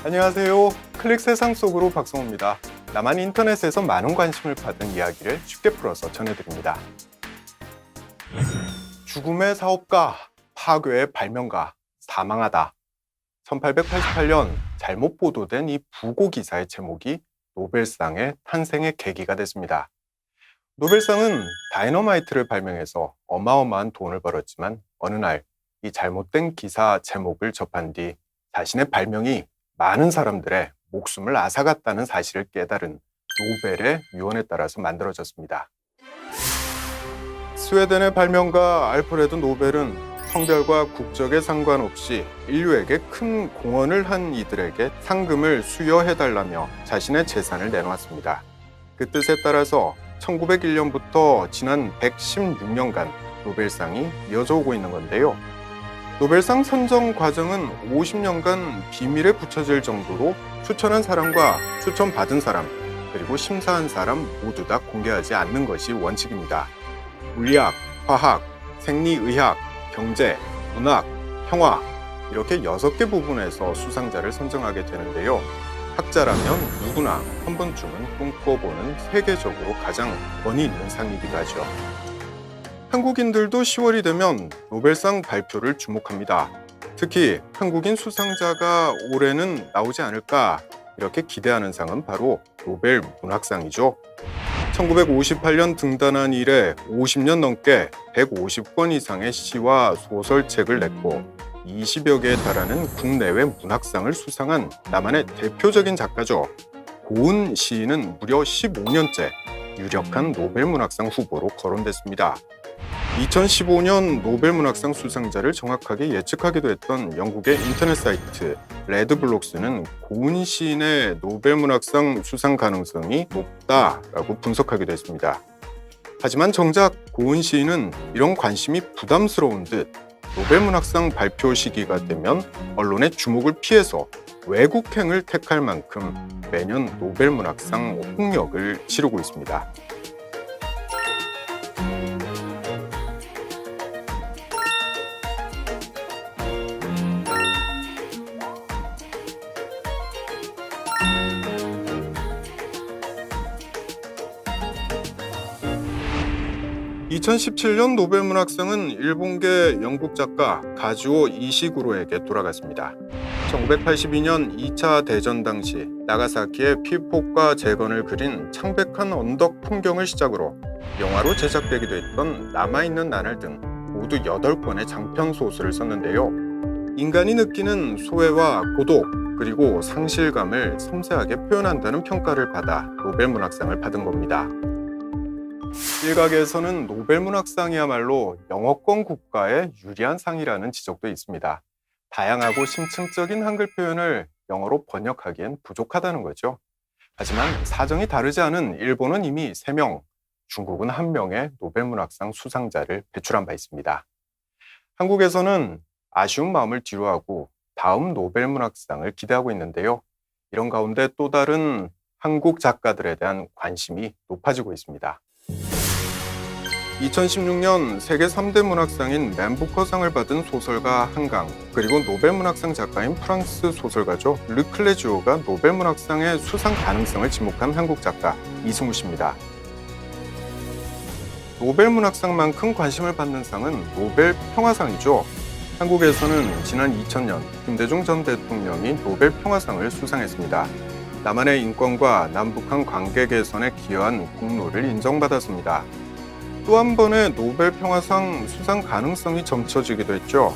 안녕하세요. 클릭 세상 속으로 박성호입니다. 나만 인터넷에서 많은 관심을 받은 이야기를 쉽게 풀어서 전해드립니다. 죽음의 사업가, 파괴의 발명가, 사망하다. 1888년 잘못 보도된 이 부고 기사의 제목이 노벨상의 탄생의 계기가 됐습니다. 노벨상은 다이너마이트를 발명해서 어마어마한 돈을 벌었지만 어느 날 이 잘못된 기사 제목을 접한 뒤 자신의 발명이 많은 사람들의 목숨을 앗아갔다는 사실을 깨달은 노벨의 유언에 따라서 만들어졌습니다. 스웨덴의 발명가 알프레드 노벨은 성별과 국적에 상관없이 인류에게 큰 공헌을 한 이들에게 상금을 수여해달라며 자신의 재산을 내놓았습니다. 그 뜻에 따라서 1901년부터 지난 116년간 노벨상이 이어져 오고 있는 건데요. 노벨상 선정 과정은 50년간 비밀에 붙여질 정도로 추천한 사람과 추천받은 사람, 그리고 심사한 사람 모두 다 공개하지 않는 것이 원칙입니다. 물리학, 화학, 생리의학, 경제, 문학, 평화 이렇게 6개 부분에서 수상자를 선정하게 되는데요. 학자라면 누구나 한 번쯤은 꿈꿔보는 세계적으로 가장 권위 있는 상이기도 하죠. 한국인들도 10월이 되면 노벨상 발표를 주목합니다. 특히 한국인 수상자가 올해는 나오지 않을까 이렇게 기대하는 상은 바로 노벨 문학상이죠. 1958년 등단한 이래 50년 넘게 150권 이상의 시와 소설책을 냈고 20여 개에 달하는 국내외 문학상을 수상한 나만의 대표적인 작가죠. 고은 시인은 무려 15년째 유력한 노벨 문학상 후보로 거론됐습니다. 2015년 노벨 문학상 수상자를 정확하게 예측하기도 했던 영국의 인터넷 사이트 레드블록스는 고은 시인의 노벨 문학상 수상 가능성이 높다라고 분석하기도 했습니다. 하지만 정작 고은 시인은 이런 관심이 부담스러운 듯 노벨 문학상 발표 시기가 되면 언론의 주목을 피해서 외국행을 택할 만큼 매년 노벨 문학상 홍역을 치르고 있습니다. 2017년 노벨 문학상은 일본계 영국 작가 가즈오 이시구로에게 돌아갔습니다. 1982년 2차 대전 당시 나가사키의 피폭과 재건을 그린 창백한 언덕 풍경을 시작으로 영화로 제작되기도 했던 남아있는 나날 등 모두 8권의 장편 소설을 썼는데요. 인간이 느끼는 소외와 고독 그리고 상실감을 섬세하게 표현한다는 평가를 받아 노벨 문학상을 받은 겁니다. 일각에서는 노벨 문학상이야말로 영어권 국가에 유리한 상이라는 지적도 있습니다. 다양하고 심층적인 한글 표현을 영어로 번역하기엔 부족하다는 거죠. 하지만 사정이 다르지 않은 일본은 이미 3명, 중국은 1명의 노벨 문학상 수상자를 배출한 바 있습니다. 한국에서는 아쉬운 마음을 뒤로하고 다음 노벨 문학상을 기대하고 있는데요. 이런 가운데 또 다른 한국 작가들에 대한 관심이 높아지고 있습니다. 2016년 세계 3대 문학상인 맨부커상을 받은 소설가 한강, 그리고 노벨 문학상 작가인 프랑스 소설가죠. 르클레주오가 노벨 문학상의 수상 가능성을 지목한 한국 작가 이승우 씨입니다. 노벨 문학상만큼 관심을 받는 상은 노벨 평화상이죠. 한국에서는 지난 2000년 김대중 전 대통령이 노벨 평화상을 수상했습니다. 남한의 인권과 남북한 관계 개선에 기여한功勞를 인정받았습니다. 또 한 번의 노벨 평화상 수상 가능성이 점쳐지기도 했죠.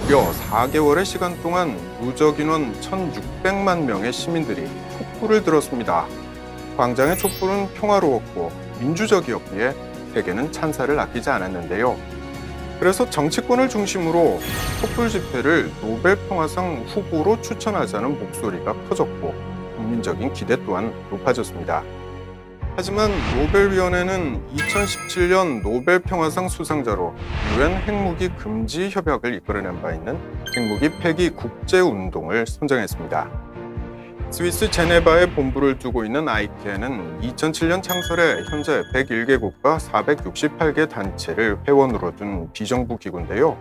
무려 4개월의 시간 동안 누적 인원 1,600만 명의 시민들이 촛불을 들었습니다. 광장의 촛불은 평화로웠고 민주적이었기에 세계는 찬사를 아끼지 않았는데요. 그래서 정치권을 중심으로 촛불 집회를 노벨 평화상 후보로 추천하자는 목소리가 커졌고 국민적인 기대 또한 높아졌습니다. 하지만 노벨위원회는 2017년 노벨 평화상 수상자로 유엔 핵무기 금지 협약을 이끌어낸 바 있는 핵무기 폐기 국제운동을 선정했습니다. 스위스 제네바에 본부를 두고 있는 IKN은 2007년 창설해 현재 101개국과 468개 단체를 회원으로 둔 비정부 기구인데요.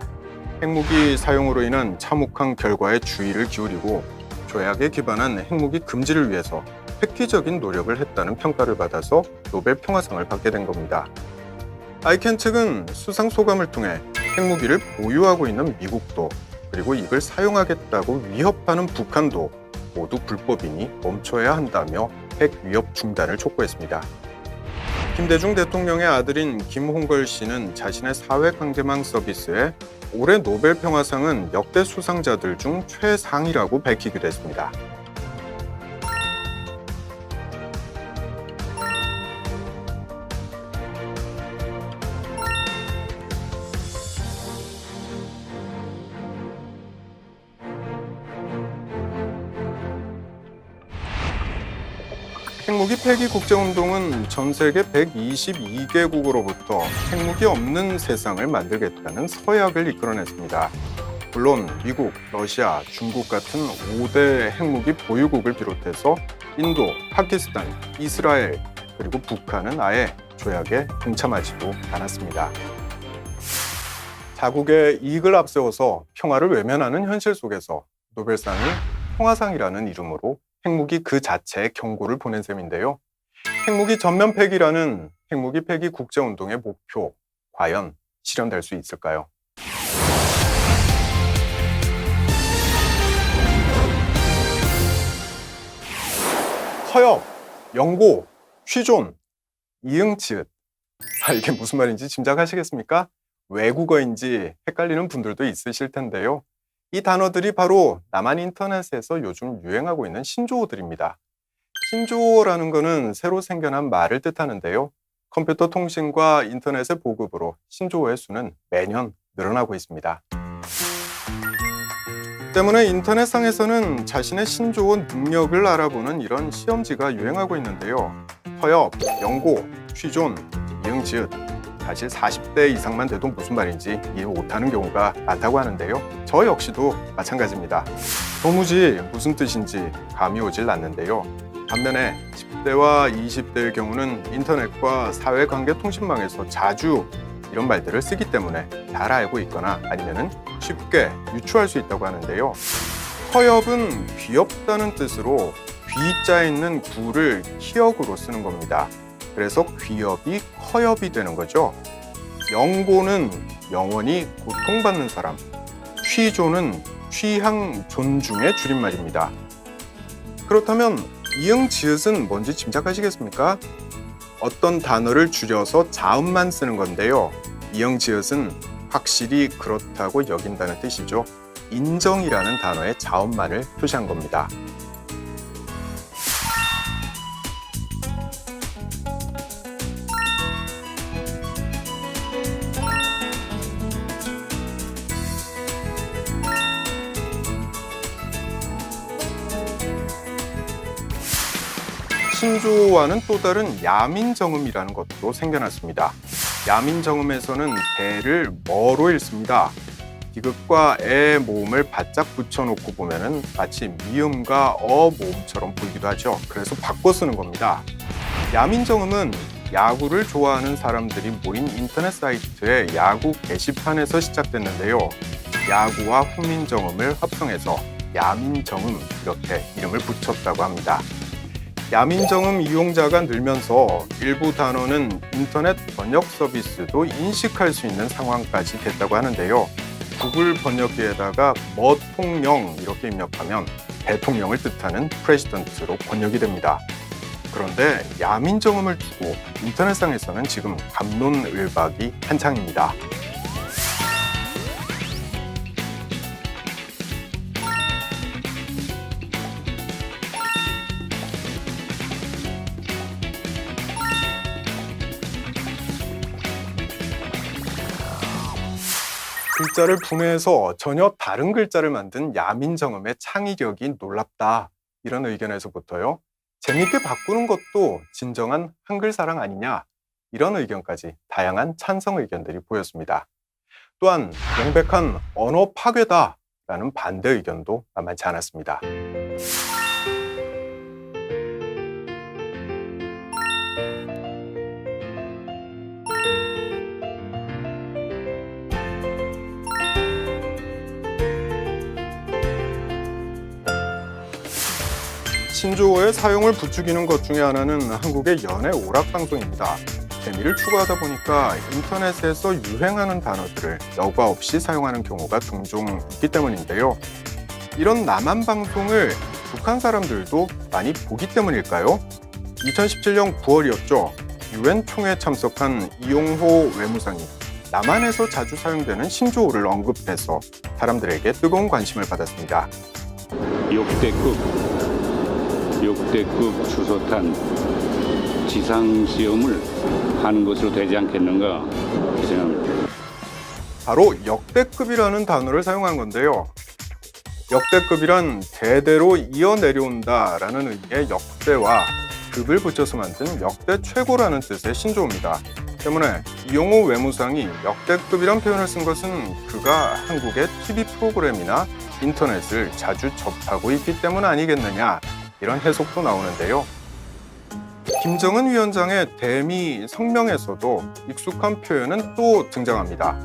핵무기 사용으로 인한 참혹한 결과에 주의를 기울이고 조약에 기반한 핵무기 금지를 위해서 획기적인 노력을 했다는 평가를 받아서 노벨 평화상을 받게 된 겁니다. 아이켄 측은 수상 소감을 통해 핵무기를 보유하고 있는 미국도 그리고 이걸 사용하겠다고 위협하는 북한도 모두 불법이니 멈춰야 한다며 핵 위협 중단을 촉구했습니다. 김대중 대통령의 아들인 김홍걸 씨는 자신의 사회강제망 서비스에 올해 노벨 평화상은 역대 수상자들 중 최상이라고 밝히기도 했습니다. 핵무기 폐기 국제운동은 전 세계 122개국으로부터 핵무기 없는 세상을 만들겠다는 서약을 이끌어냈습니다. 물론 미국, 러시아, 중국 같은 5대 핵무기 보유국을 비롯해서 인도, 파키스탄, 이스라엘, 그리고 북한은 아예 조약에 동참하지도 않았습니다. 자국의 이익을 앞세워서 평화를 외면하는 현실 속에서 노벨상이 평화상이라는 이름으로 핵무기 그 자체의 경고를 보낸 셈인데요. 핵무기 전면 폐기라는 핵무기 폐기 국제운동의 목표, 과연 실현될 수 있을까요? 허엽, 영고, 취존, 이응치읓. 이게 무슨 말인지 짐작하시겠습니까? 외국어인지 헷갈리는 분들도 있으실 텐데요. 이 단어들이 바로 남한 인터넷에서 요즘 유행하고 있는 신조어들입니다. 신조어라는 것은 새로 생겨난 말을 뜻하는데요. 컴퓨터 통신과 인터넷의 보급으로 신조어의 수는 매년 늘어나고 있습니다. 때문에 인터넷상에서는 자신의 신조어 능력을 알아보는 이런 시험지가 유행하고 있는데요. 허엽, 영고, 취존, 이응지읒. 사실 40대 이상만 돼도 무슨 말인지 이해 못하는 경우가 많다고 하는데요. 저 역시도 마찬가지입니다. 도무지 무슨 뜻인지 감이 오질 않는데요. 반면에 10대와 20대의 경우는 인터넷과 사회관계통신망에서 자주 이런 말들을 쓰기 때문에 잘 알고 있거나 아니면 쉽게 유추할 수 있다고 하는데요. 허엽은 귀엽다는 뜻으로 귀자에 있는 구를 키역으로 쓰는 겁니다. 그래서 귀엽이 허엽이 되는 거죠. 영고는 영원히 고통받는 사람, 취조는 취향 존중의 줄임말입니다. 그렇다면 이응지읒은 뭔지 짐작하시겠습니까? 어떤 단어를 줄여서 자음만 쓰는 건데요. 이응지읒은 확실히 그렇다고 여긴다는 뜻이죠. 인정이라는 단어의 자음만을 표시한 겁니다. 신조어와는 또 다른 야민정음이라는 것도 생겨났습니다. 야민정음에서는 대를 머로 읽습니다. 디귿과 애 모음을 바짝 붙여놓고 보면은 마치 미음과 어 모음처럼 보이기도 하죠. 그래서 바꿔 쓰는 겁니다. 야민정음은 야구를 좋아하는 사람들이 모인 인터넷 사이트의 야구 게시판에서 시작됐는데요. 야구와 후민정음을 합성해서 야민정음 이렇게 이름을 붙였다고 합니다. 야민정음 이용자가 늘면서 일부 단어는 인터넷 번역 서비스도 인식할 수 있는 상황까지 됐다고 하는데요. 구글 번역기에다가 머통령 이렇게 입력하면 대통령을 뜻하는 프레지던트로 번역이 됩니다. 그런데 야민정음을 두고 인터넷상에서는 지금 갑론을박이 한창입니다. 글자를 분해해서 전혀 다른 글자를 만든 야민정음의 창의력이 놀랍다. 이런 의견에서부터요. 재밌게 바꾸는 것도 진정한 한글사랑 아니냐. 이런 의견까지 다양한 찬성 의견들이 보였습니다. 또한 명백한 언어 파괴다라는 반대 의견도 만만치 않았습니다. 신조어의 사용을 부추기는 것 중에 하나는 한국의 연애 오락 방송입니다. 재미를 추구하다 보니까 인터넷에서 유행하는 단어들을 여과 없이 사용하는 경우가 종종 있기 때문인데요. 이런 남한 방송을 북한 사람들도 많이 보기 때문일까요? 2017년 9월이었죠. UN 총회에 참석한 이용호 외무상이 남한에서 자주 사용되는 신조어를 언급해서 사람들에게 뜨거운 관심을 받았습니다. 역대급 주소탄 지상시험을 하는 것으로 되지 않겠는가 생각합니다. 바로 역대급이라는 단어를 사용한 건데요. 역대급이란 대대로 이어 내려온다라는 의미의 역대와 급을 붙여서 만든 역대 최고라는 뜻의 신조어입니다. 때문에 이용호 외무상이 역대급이란 표현을 쓴 것은 그가 한국의 TV 프로그램이나 인터넷을 자주 접하고 있기 때문 아니겠느냐, 이런 해석도 나오는데요. 김정은 위원장의 대미 성명에서도 익숙한 표현은 또 등장합니다.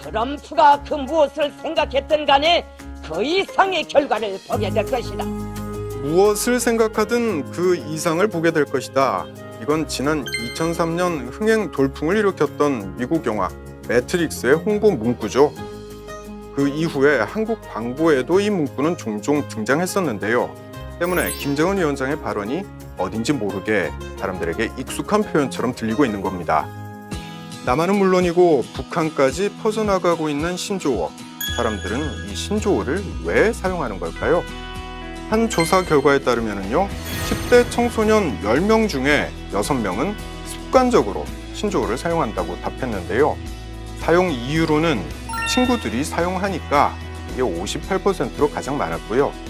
트럼프가 그 무엇을 생각했든 간에 그 이상의 결과를 보게 될 것이다. 무엇을 생각하든 그 이상을 보게 될 것이다. 이건 지난 2003년 흥행 돌풍을 일으켰던 미국 영화 매트릭스의 홍보 문구죠. 그 이후에 한국 광고에도 이 문구는 종종 등장했었는데요. 때문에 김정은 위원장의 발언이 어딘지 모르게 사람들에게 익숙한 표현처럼 들리고 있는 겁니다. 남한은 물론이고 북한까지 퍼져나가고 있는 신조어. 사람들은 이 신조어를 왜 사용하는 걸까요? 한 조사 결과에 따르면요, 10대 청소년 10명 중에 6명은 습관적으로 신조어를 사용한다고 답했는데요. 사용 이유로는 친구들이 사용하니까 이게 58%로 가장 많았고요.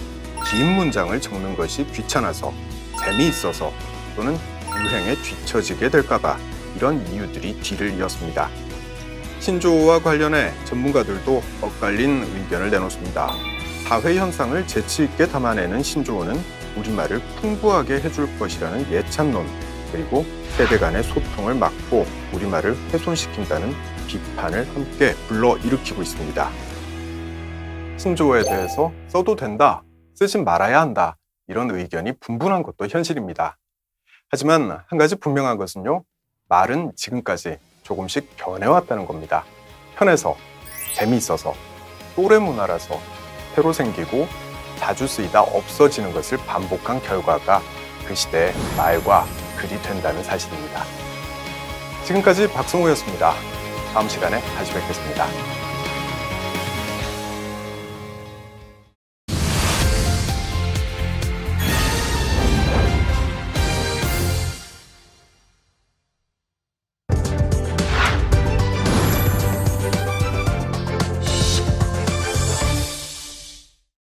긴 문장을 적는 것이 귀찮아서, 재미있어서 또는 유행에 뒤처지게 될까봐 이런 이유들이 뒤를 이었습니다. 신조어와 관련해 전문가들도 엇갈린 의견을 내놓습니다. 사회 현상을 재치 있게 담아내는 신조어는 우리말을 풍부하게 해줄 것이라는 예찬론, 그리고 세대 간의 소통을 막고 우리말을 훼손시킨다는 비판을 함께 불러일으키고 있습니다. 신조어에 대해서 써도 된다, 쓰지 말아야 한다, 이런 의견이 분분한 것도 현실입니다. 하지만 한 가지 분명한 것은요, 말은 지금까지 조금씩 변해왔다는 겁니다. 편해서, 재미있어서, 또래 문화라서 새로 생기고 자주 쓰이다 없어지는 것을 반복한 결과가 그 시대의 말과 글이 된다는 사실입니다. 지금까지 박성호였습니다. 다음 시간에 다시 뵙겠습니다.